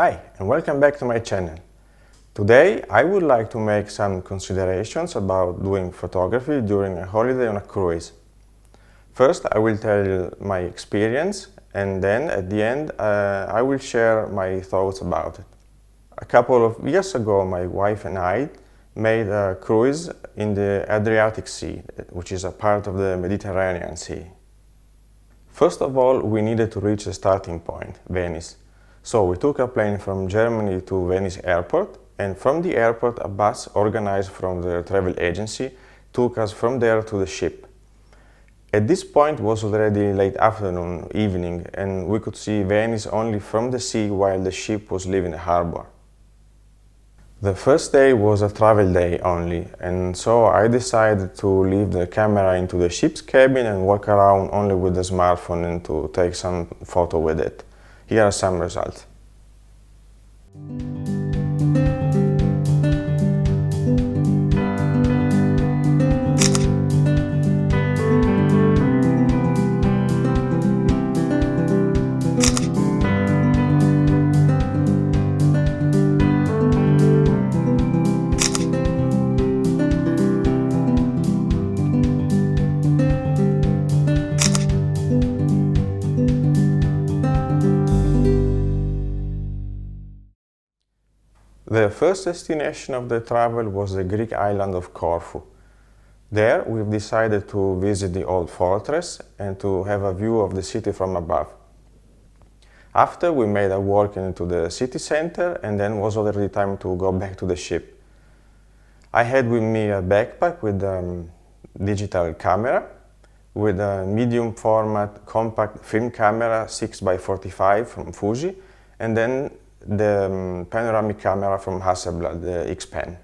Hi, and welcome back to my channel. Today I would like to make some considerations about doing photography during a holiday on a cruise. First, I will tell you my experience, and then at the end I will share my thoughts about it. A couple of years ago, my wife and I made a cruise in the Adriatic Sea, which is a part of the Mediterranean Sea. First of all, we needed to reach the starting point, Venice. So we took a plane from Germany to Venice airport, and from the airport a bus organized from the travel agency took us from there to the ship. At this point was already late afternoon, evening, and we could see Venice only from the sea while the ship was leaving the harbor. The first day was a travel day only, and so I decided to leave the camera into the ship's cabin and walk around only with the smartphone and to take some photo with it. Here are some results. The first destination of the travel was the Greek island of Corfu. There we've decided to visit the old fortress and to have a view of the city from above. After we made a walk into the city center, and then was already time to go back to the ship. I had with me a backpack with a digital camera, with a medium format compact film camera 6x45 from Fuji, and then the panoramic camera from Hasselblad, the X-Pen.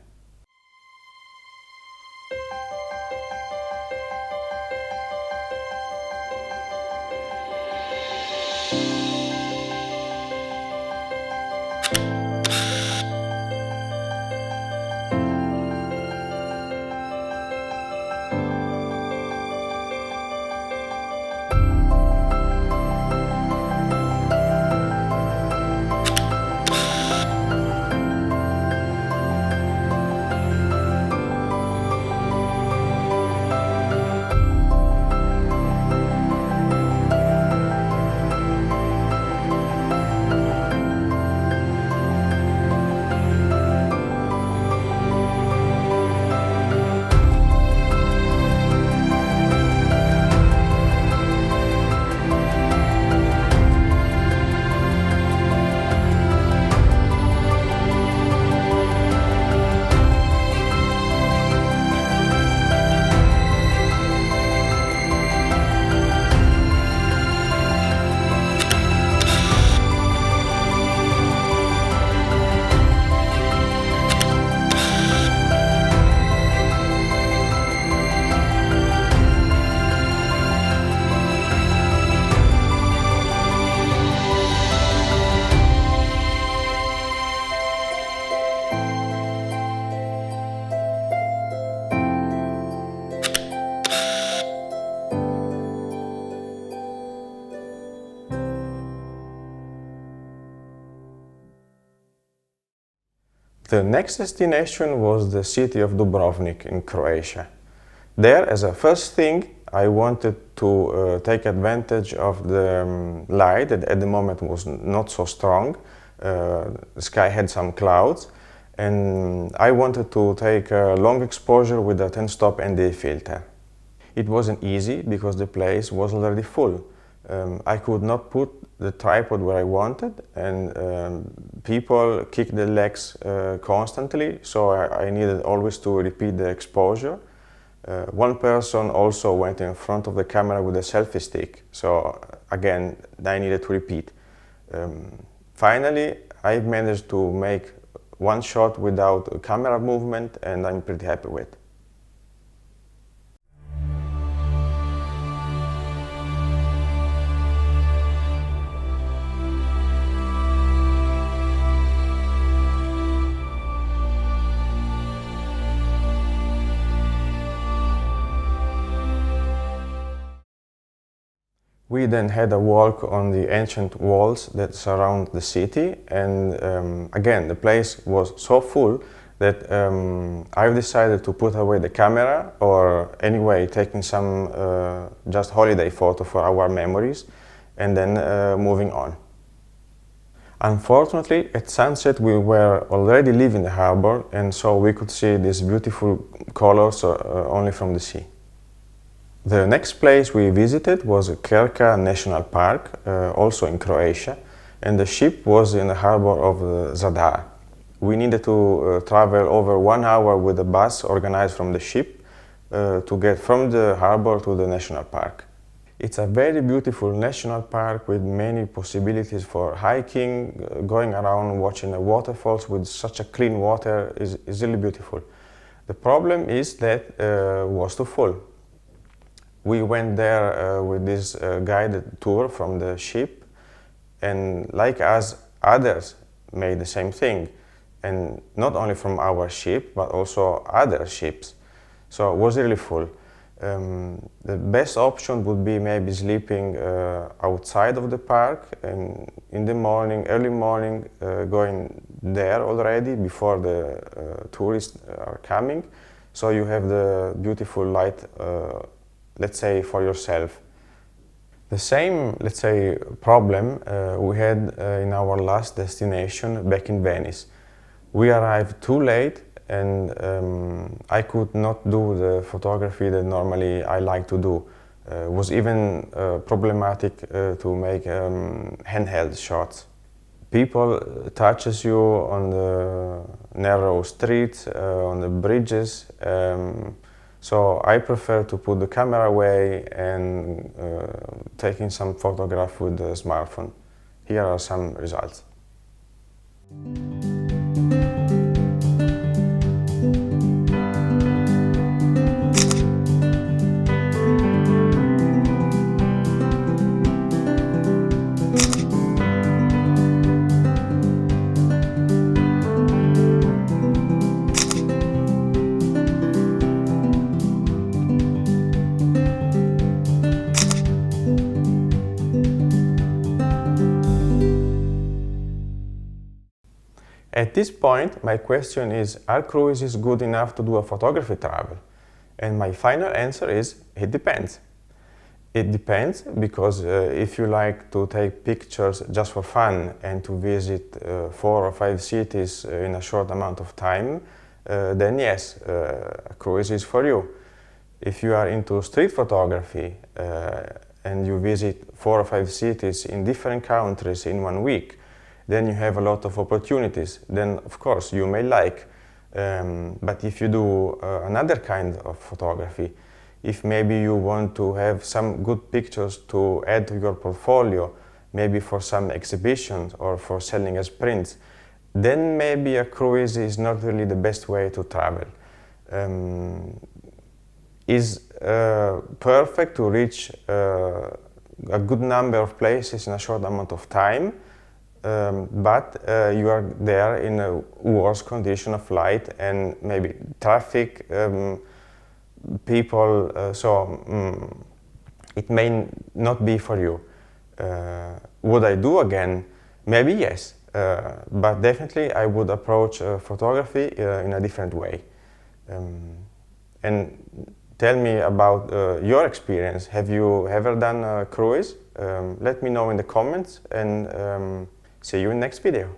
The next destination was the city of Dubrovnik in Croatia. There, as a first thing, I wanted to take advantage of the light that at the moment was not so strong. The sky had some clouds, and I wanted to take a long exposure with a 10-stop ND filter. It wasn't easy because the place was already full. I could not put the tripod where I wanted, and people kicked the legs constantly, so I needed always to repeat the exposure. One person also went in front of the camera with a selfie stick, so again I needed to repeat. Finally, I managed to make one shot without camera movement, and I'm pretty happy with it. We then had a walk on the ancient walls that surround the city, and again the place was so full that I've decided to put away the camera, or anyway taking some just holiday photo for our memories, and then moving on. Unfortunately, at sunset we were already leaving the harbor, and so we could see these beautiful colors only from the sea. The next place we visited was Krka National Park, also in Croatia, and the ship was in the harbor of Zadar. We needed to travel over 1 hour with a bus organized from the ship to get from the harbor to the national park. It's a very beautiful national park with many possibilities for hiking, going around, watching the waterfalls with such a clean water is really beautiful. The problem is that it was too full. We went there with this guided tour from the ship, and like us, others made the same thing, and not only from our ship but also other ships. So it was really full. The best option would be maybe sleeping outside of the park, and in the morning, early morning, going there already before the tourists are coming, so you have the beautiful light, let's say, for yourself. The same, let's say, problem we had in our last destination back in Venice. We arrived too late, and I could not do the photography that normally I like to do. It was even problematic to make handheld shots. People touches you on the narrow streets, on the bridges. So I prefer to put the camera away and taking some photograph with the smartphone. Here are some results. At this point, my question is, are cruises good enough to do a photography travel? And my final answer is, it depends. It depends because if you like to take pictures just for fun and to visit 4 or 5 cities in a short amount of time, then yes, a cruise is for you. If you are into street photography and you visit 4 or 5 cities in different countries in 1 week, then you have a lot of opportunities. Then, of course, you may like. But if you do another kind of photography, if maybe you want to have some good pictures to add to your portfolio, maybe for some exhibitions or for selling as prints, then maybe a cruise is not really the best way to travel. It's perfect to reach a good number of places in a short amount of time, but you are there in a worse condition of flight and maybe traffic, people, it may not be for you. Would I do again? Maybe yes, but definitely I would approach photography in a different way. And tell me about your experience. Have you ever done a cruise? Let me know in the comments, and see you in the next video.